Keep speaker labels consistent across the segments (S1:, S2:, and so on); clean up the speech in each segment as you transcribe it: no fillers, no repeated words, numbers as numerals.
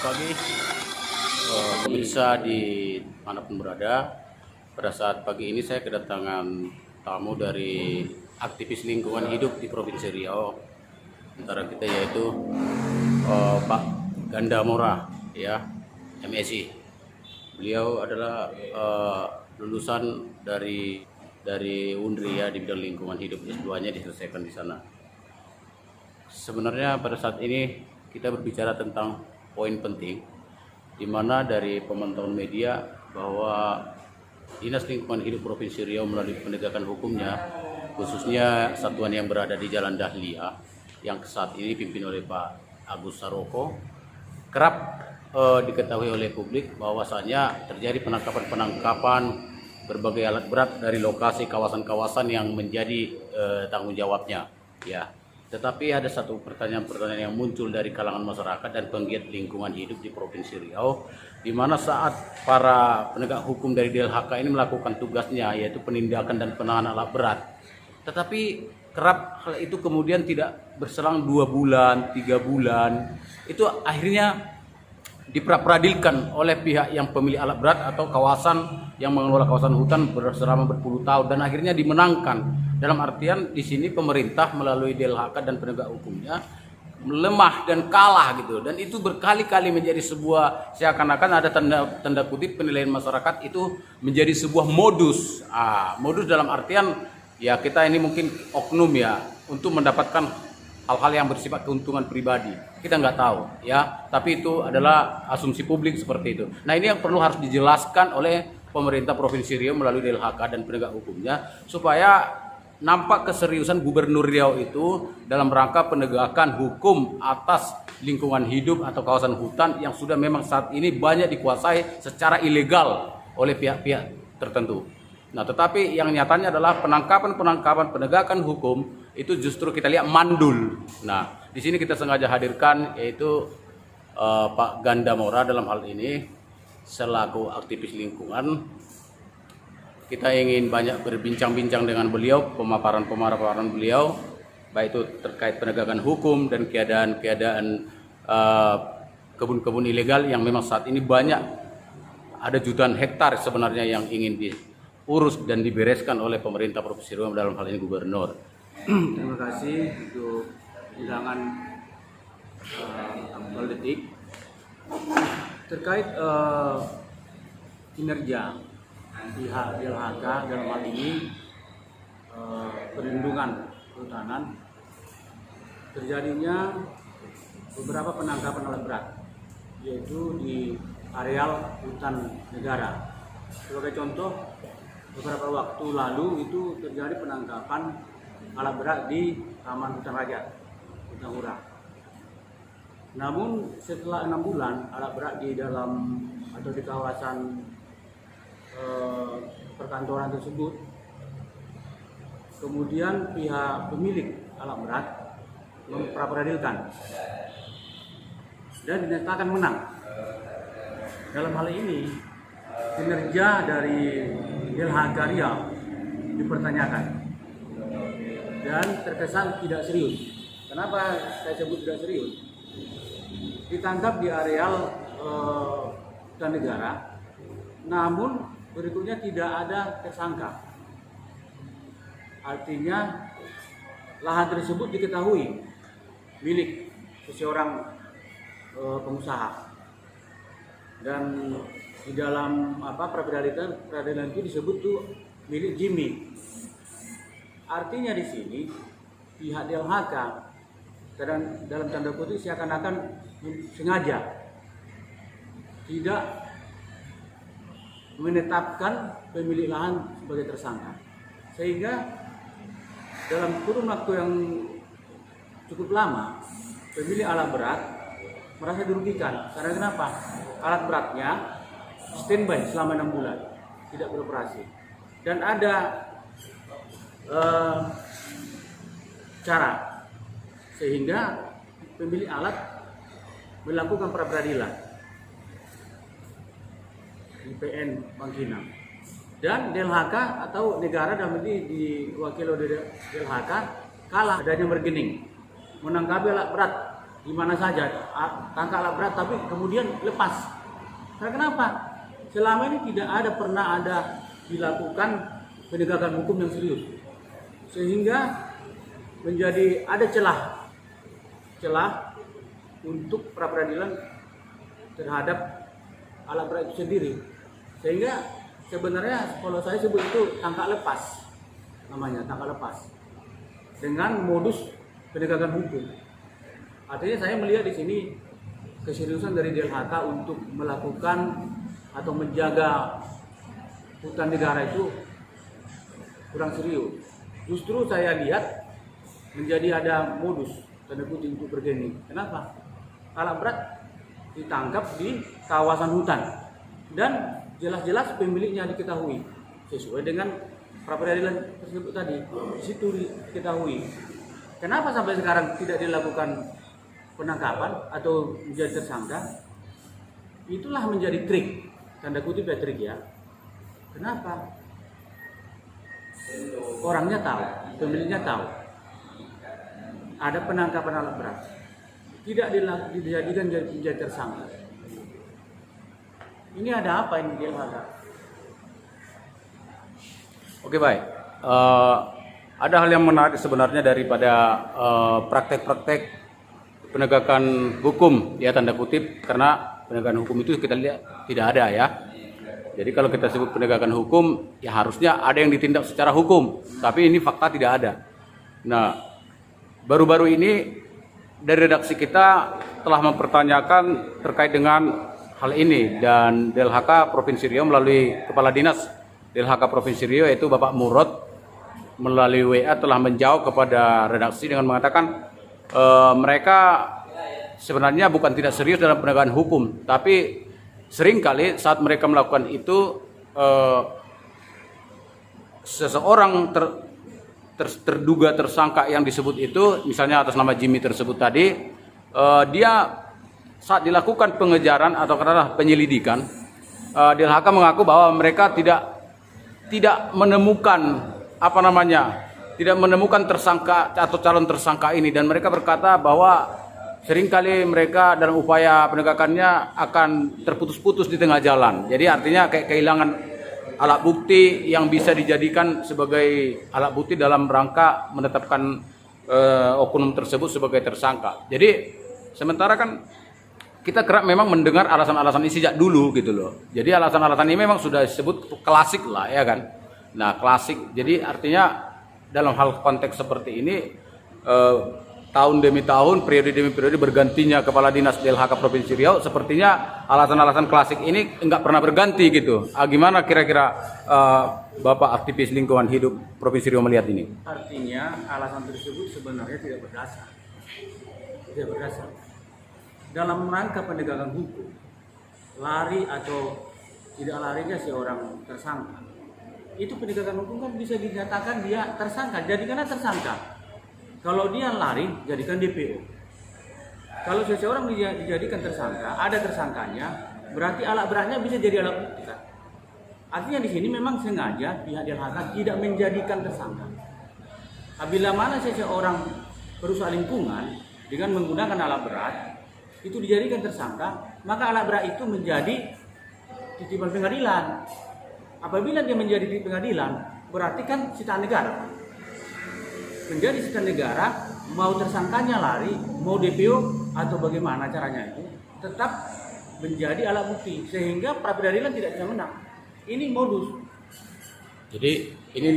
S1: pagi pemirsa di manapun berada. Pada saat pagi ini saya kedatangan tamu dari aktivis lingkungan hidup di Provinsi Riau. Antara kita yaitu Pak Ganda Mora, ya, MSI. Beliau adalah lulusan dari UNRI, ya, di bidang lingkungan hidup. S2-nya diselesaikan di sana. Sebenarnya pada saat ini kita berbicara tentang poin penting, di mana dari pemantauan media bahwa Dinas Lingkungan Hidup Provinsi Riau melalui penegakan hukumnya, khususnya satuan yang berada di Jalan Dahlia, yang saat ini dipimpin oleh Pak Agus Saroko, kerap diketahui oleh publik bahwasannya terjadi penangkapan berbagai alat berat dari lokasi kawasan-kawasan yang menjadi tanggung jawabnya, ya. Tetapi ada satu pertanyaan-pertanyaan yang muncul dari kalangan masyarakat dan penggiat lingkungan hidup di Provinsi Riau, di mana saat para penegak hukum dari DLHK ini melakukan tugasnya, yaitu penindakan dan penahanan alat berat. Tetapi kerap hal itu kemudian tidak berselang 2 bulan, 3 bulan, itu akhirnya diperadilan oleh pihak yang pemilik alat berat atau kawasan yang mengelola kawasan hutan selama berpuluh tahun, dan akhirnya dimenangkan. Dalam artian di sini pemerintah melalui DLHK dan penegak hukumnya lemah dan kalah gitu, dan itu berkali-kali menjadi sebuah, seakan-akan ada tanda kutip penilaian masyarakat itu menjadi sebuah modus. Modus dalam artian ya kita ini mungkin oknum ya untuk mendapatkan hal-hal yang bersifat keuntungan pribadi. Kita nggak tahu ya, tapi itu adalah asumsi publik seperti itu. Nah, ini yang perlu harus dijelaskan oleh pemerintah Provinsi Riau melalui DLHK dan penegak hukumnya, supaya nampak keseriusan Gubernur Riau itu dalam rangka penegakan hukum atas lingkungan hidup atau kawasan hutan yang sudah memang saat ini banyak dikuasai secara ilegal oleh pihak-pihak tertentu. Nah, tetapi yang nyatanya adalah penangkapan penegakan hukum itu justru kita lihat mandul. Nah, di sini kita sengaja hadirkan yaitu Pak Ganda Mora dalam hal ini selaku aktivis lingkungan. Kita ingin banyak berbincang-bincang dengan beliau, pemaparan beliau, baik itu terkait penegakan hukum dan keadaan kebun-kebun ilegal yang memang saat ini banyak, ada jutaan hektar sebenarnya yang ingin diurus dan dibereskan oleh pemerintah Provinsi Riau dalam hal ini Gubernur.
S2: Terima kasih untuk undangan Aktual Detik terkait kinerja pihak DLHK dalam hal ini perlindungan kehutanan. Terjadinya beberapa penangkapan alat berat, yaitu di areal hutan negara. Sebagai contoh, beberapa waktu lalu itu terjadi penangkapan alat berat di Taman Hutan Raja, Hutan Hura. Namun setelah 6 bulan alat berat di dalam atau di kawasan perkantoran tersebut, kemudian pihak pemilik alat berat memperadilan dan dinyatakan menang. Dalam hal ini kinerja dari DLHK Riau dipertanyakan dan terkesan tidak serius. Kenapa saya sebut tidak serius? Ditangkap di areal hutan negara, namun berikutnya tidak ada tersangka. Artinya lahan tersebut diketahui milik seseorang pengusaha, dan di dalam peradilan itu disebut tuh milik Jimmy. Artinya di sini pihak DLHK dalam tanda kutip seakan-akan sengaja tidak menetapkan pemilik lahan sebagai tersangka, sehingga dalam kurun waktu yang cukup lama pemilik alat berat merasa dirugikan. Karena kenapa? Alat beratnya standby selama 6 bulan tidak beroperasi, dan ada cara sehingga pemilik alat melakukan pra peradilan di PN Bangkinang, dan DLHK atau negara dalam ini diwakili oleh DLHK kalah adanya bergening menangkapi alat berat di mana saja, tangkap alat berat tapi kemudian lepas. Karena kenapa? Selama ini tidak ada pernah ada dilakukan penegakan hukum yang serius, sehingga menjadi ada celah untuk pra peradilan terhadap alat berat itu sendiri. Sehingga sebenarnya kalau saya sebut itu tangkap lepas, namanya tangkap lepas dengan modus penegakan hukum. Artinya saya melihat di sini keseriusan dari DLHK untuk melakukan atau menjaga hutan negara itu kurang serius. Justru saya lihat menjadi ada modus tanda kutip untuk bergening. Kenapa? Alat berat ditangkap di kawasan hutan dan jelas-jelas pemiliknya diketahui sesuai dengan pra peradilan tersebut tadi. Di situ diketahui. Kenapa sampai sekarang tidak dilakukan penangkapan atau menjadi tersangka? Itulah menjadi trik, tanda kutip ya trik ya. Kenapa? Orangnya tahu, pemiliknya tahu. Ada penangkapan alat berat, tidak dijadikan menjadi tersangka. Ini ada apa ini dia ada?
S1: Oke, baik. Ada hal yang menarik sebenarnya daripada praktek-praktek penegakan hukum ya tanda kutip, karena penegakan hukum itu kita lihat tidak ada ya. Jadi kalau kita sebut penegakan hukum ya harusnya ada yang ditindak secara hukum, tapi ini fakta tidak ada. Nah, baru-baru ini dari redaksi kita telah mempertanyakan terkait dengan hal ini, dan DLHK Provinsi Riau melalui Kepala Dinas DLHK Provinsi Riau yaitu Bapak Murad melalui WA telah menjawab kepada redaksi dengan mengatakan mereka sebenarnya bukan tidak serius dalam penegakan hukum, tapi seringkali saat mereka melakukan itu seseorang terduga tersangka yang disebut itu, misalnya atas nama Jimmy tersebut tadi, dia saat dilakukan pengejaran atau karena penyelidikan, DLHK mengaku bahwa mereka tidak menemukan tidak menemukan tersangka atau calon tersangka ini, dan mereka berkata bahwa seringkali mereka dalam upaya penegakannya akan terputus-putus di tengah jalan. Jadi artinya kayak kehilangan alat bukti yang bisa dijadikan sebagai alat bukti dalam rangka menetapkan oknum tersebut sebagai tersangka. Jadi sementara kan kita kerap memang mendengar alasan-alasan ini sejak dulu gitu loh. Jadi alasan-alasan ini memang sudah disebut klasik lah ya kan. Nah klasik. Jadi artinya dalam hal konteks seperti ini tahun demi tahun, periode demi periode bergantinya Kepala Dinas DLHK Provinsi Riau, sepertinya alasan-alasan klasik ini enggak pernah berganti gitu. Gimana kira-kira Bapak aktivis lingkungan hidup Provinsi Riau melihat ini?
S2: Artinya alasan tersebut sebenarnya tidak berdasar. Tidak berdasar. Dalam rangka penegakan hukum, lari atau tidak larinya seorang tersangka, itu penegakan hukum kan bisa dinyatakan dia tersangka, jadikanlah tersangka. Kalau dia lari, jadikan DPO. Kalau seseorang dijadikan tersangka, ada tersangkanya, berarti alat beratnya bisa jadi alat bukti. Artinya di sini memang sengaja pihak DLHK tidak menjadikan tersangka. Apabila mana seseorang perusahaan lingkungan dengan menggunakan alat berat itu dijadikan tersangka, maka alat berat itu menjadi titipan pengadilan. Apabila dia menjadi titipan pengadilan, berarti kan sitaan negara. Menjadi sitaan negara, mau tersangkanya lari, mau DPO atau bagaimana caranya itu, tetap menjadi alat bukti sehingga pra peradilan tidak bisa menang. Ini modus.
S1: Jadi ini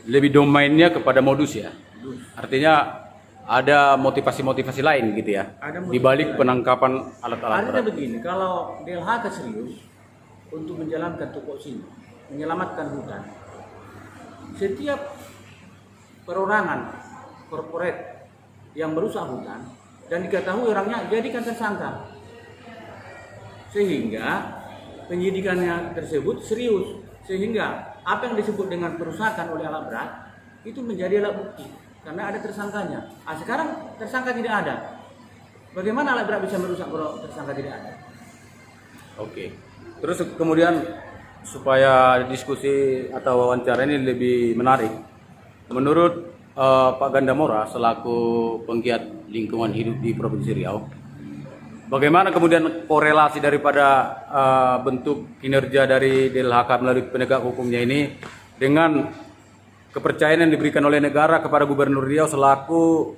S1: lebih domainnya kepada modus ya. Artinya ada motivasi-motivasi lain gitu ya. Di balik penangkapan alat-alat berat.
S2: Artinya begini, kalau DLHK serius untuk menjalankan tupoksinya, menyelamatkan hutan, setiap perorangan korporat yang merusak hutan dan diketahui orangnya jadikan tersangka, sehingga penyidikannya tersebut serius, sehingga apa yang disebut dengan perusakan oleh alat berat itu menjadi alat bukti karena ada tersangkanya. Sekarang tersangka tidak ada, bagaimana alat berat bisa merusak kalau tersangka tidak ada?
S1: Oke. Terus kemudian supaya diskusi atau wawancara ini lebih menarik, menurut Pak Gandamora selaku penggiat lingkungan hidup di Provinsi Riau, bagaimana kemudian korelasi daripada bentuk kinerja dari DLHK melalui penegak hukumnya ini dengan kepercayaan yang diberikan oleh negara kepada Gubernur Riau selaku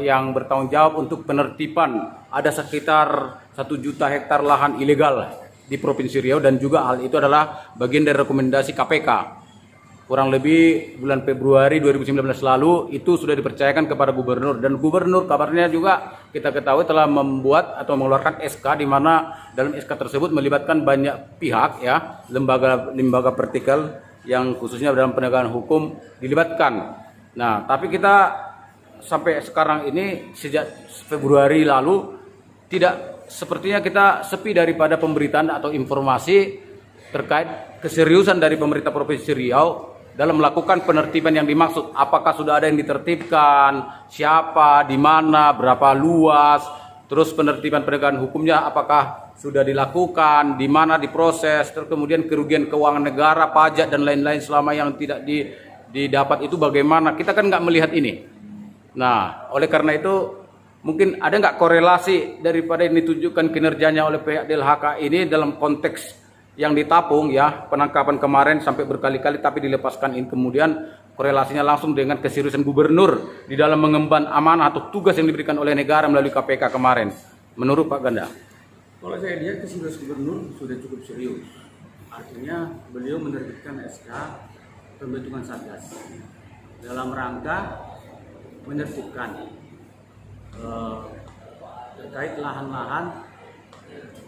S1: yang bertanggung jawab untuk penertiban ada sekitar 1 juta hektar lahan ilegal di Provinsi Riau, dan juga hal itu adalah bagian dari rekomendasi KPK. Kurang lebih bulan Februari 2019 lalu itu sudah dipercayakan kepada Gubernur, dan Gubernur kabarnya juga kita ketahui telah membuat atau mengeluarkan SK, di mana dalam SK tersebut melibatkan banyak pihak ya, lembaga vertikal yang khususnya dalam penegakan hukum dilibatkan. Nah, tapi kita sampai sekarang ini sejak Februari lalu sepertinya kita sepi daripada pemberitaan atau informasi terkait keseriusan dari pemerintah Provinsi Riau dalam melakukan penertiban yang dimaksud. Apakah sudah ada yang ditertibkan, siapa, di mana, berapa luas, terus penertiban penegakan hukumnya apakah sudah dilakukan, di mana diproses, terus kemudian kerugian keuangan negara, pajak dan lain-lain selama yang tidak didapat itu bagaimana? Kita kan nggak melihat ini. Nah, oleh karena itu mungkin ada nggak korelasi daripada yang ditunjukkan kinerjanya oleh pihak DLHK ini dalam konteks yang ditapung ya, penangkapan kemarin sampai berkali-kali tapi dilepaskan ini, kemudian korelasinya langsung dengan keseriusan Gubernur di dalam mengemban amanah atau tugas yang diberikan oleh negara melalui KPK kemarin. Menurut Pak Ganda?
S2: Kalau saya lihat keseriusan Gubernur sudah cukup serius. Artinya beliau menerbitkan SK pembentukan Satgas dalam rangka menertibkan terkait lahan-lahan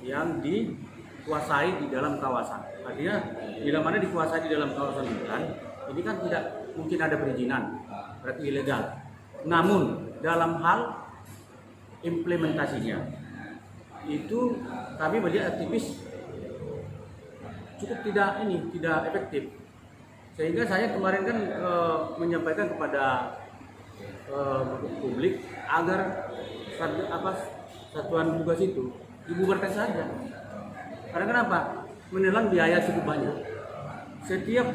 S2: yang dikuasai di dalam kawasan. Artinya bila mana dikuasai di dalam kawasan hutan, ini kan tidak mungkin ada perizinan, berarti ilegal. Namun dalam hal implementasinya itu kami melihat aktivis cukup tidak efektif. Sehingga saya kemarin kan menyampaikan kepada publik agar satuan tugas itu dibubarkan saja. Karena kenapa? Menelan biaya cukup banyak. Setiap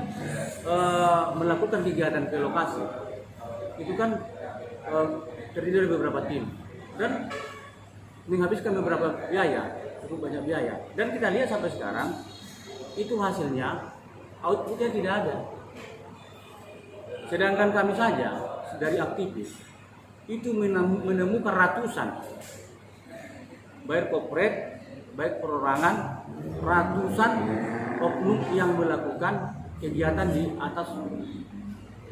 S2: melakukan kegiatan ke lokasi itu kan terdiri dari beberapa tim dan menghabiskan beberapa biaya, cukup banyak biaya. Dan kita lihat sampai sekarang itu hasilnya outputnya tidak ada. Sedangkan kami saja dari aktivis itu menemukan ratusan, baik korporat, baik perorangan, ratusan oknum yang melakukan kegiatan di atas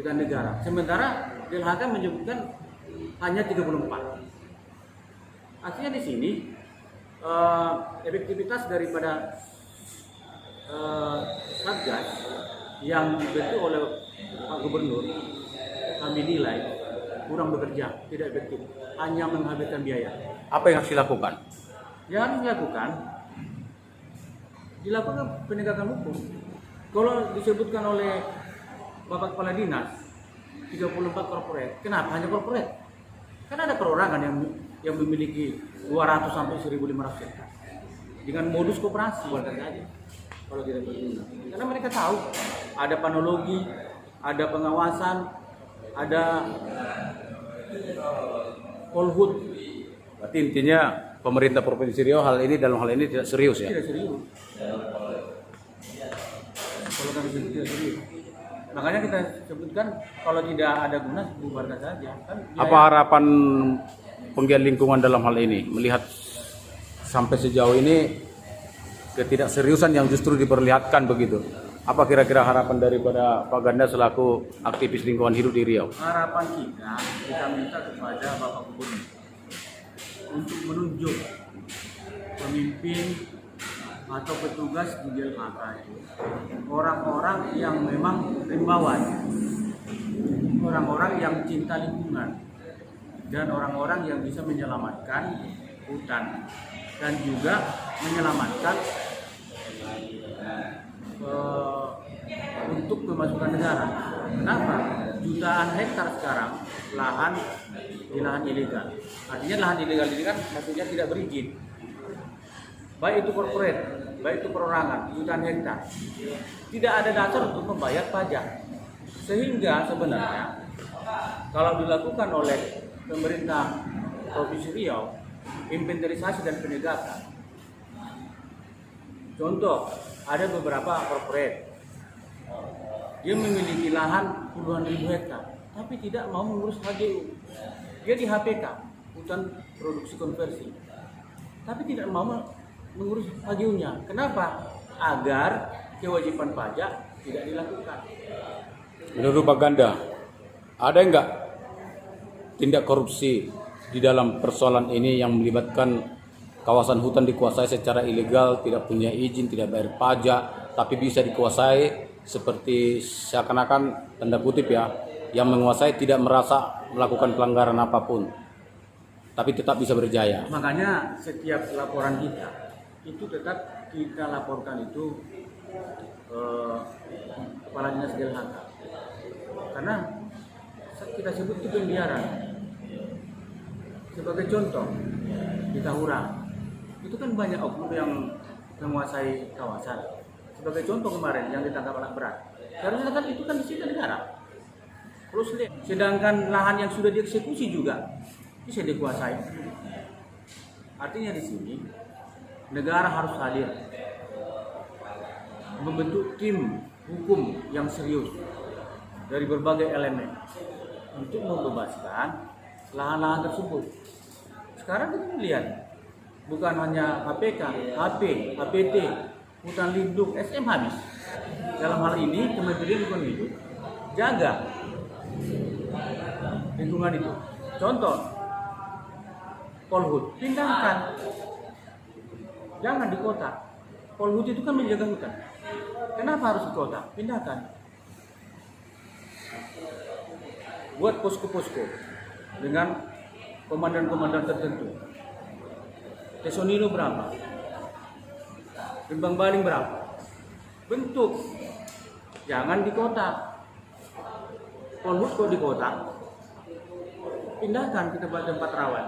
S2: dengan negara. Sementara DLHK menyebutkan hanya 34. Artinya di sini efektivitas daripada Satgas yang dibentuk oleh Pak Gubernur kami nilai kurang bekerja, tidak efektif, hanya menghabiskan biaya.
S1: Apa yang harus dilakukan?
S2: Yang harus dilakukan penegakan hukum. Kalau disebutkan oleh Bapak Kepala Dinas 34 korporat, kenapa hanya korporat? Kan ada perorangan yang memiliki 200 sampai 1.500 hektar dengan modus koperasi saja. Kalau tidak berguna, karena mereka tahu ada panologi, ada pengawasan, ada polhut.
S1: Berarti intinya pemerintah Provinsi Riau dalam hal ini tidak serius ya?
S2: Tidak serius. Kalau kami sebut tidak serius. Makanya kita sebutkan kalau tidak ada guna bubarkan saja. Kan
S1: apa harapan penggiat lingkungan dalam hal ini melihat sampai sejauh ini ketidakseriusan yang justru diperlihatkan begitu? Apa kira-kira harapan daripada Pak Ganda selaku aktivis lingkungan hidup di Riau?
S2: Harapan kita minta kepada Bapak Gubernur untuk menunjuk pemimpin atau petugas di DLHK itu orang-orang yang memang rimbawan, orang-orang yang cinta lingkungan, dan orang-orang yang bisa menyelamatkan hutan dan juga menyelamatkan untuk pemasukan negara. Kenapa? Jutaan hektar sekarang lahan ilegal. Artinya lahan ilegal ini kan maksudnya tidak berizin. Baik itu korporat, baik itu perorangan, jutaan hektar. Tidak ada dasar untuk membayar pajak. Sehingga sebenarnya kalau dilakukan oleh pemerintah Provinsi Riau, inventarisasi dan penegakan. Contoh, ada beberapa corporate, dia memiliki lahan puluhan ribu hektar, tapi tidak mau mengurus HGU. Dia di HPK, hutan produksi konversi, tapi tidak mau mengurus HGU-nya. Kenapa? Agar kewajiban pajak tidak dilakukan.
S1: Menurut Pak Ganda, ada enggak tindak korupsi di dalam persoalan ini yang melibatkan kawasan hutan dikuasai secara ilegal, tidak punya izin, tidak bayar pajak, tapi bisa dikuasai seperti seakan-akan tanda kutip ya, yang menguasai tidak merasa melakukan pelanggaran apapun, tapi tetap bisa berjaya.
S2: Makanya setiap laporan kita itu tetap kita laporkan itu Kepala Dinas LHK, karena kita sebut itu pembiaran. Sebagai contoh di Tahura itu kan banyak oknum yang menguasai kawasan. Sebagai contoh kemarin yang ditangkap alat berat, karena kan itu kan disita negara. Terus sedangkan lahan yang sudah dieksekusi juga bisa dikuasai. Artinya di sini negara harus hadir, membentuk tim hukum yang serius dari berbagai elemen untuk membebaskan lahan-lahan tersebut. Sekarang kita melihat bukan hanya HPK, HP, HPT, hutan lindung, SM habis. Dalam hal ini Kementerian Lingkungan Hidup jaga lingkungan itu. Contoh, Polhut pindahkan, jangan di kota. Polhut itu kan menjaga hutan. Kenapa harus di kota? Pindahkan. Buat posko-posko dengan komandan-komandan tertentu. Tesonilo berapa? Timbang baling berapa? Bentuk. Jangan di kota. Polhut kok di kota. Pindahkan ke tempat-tempat rawan.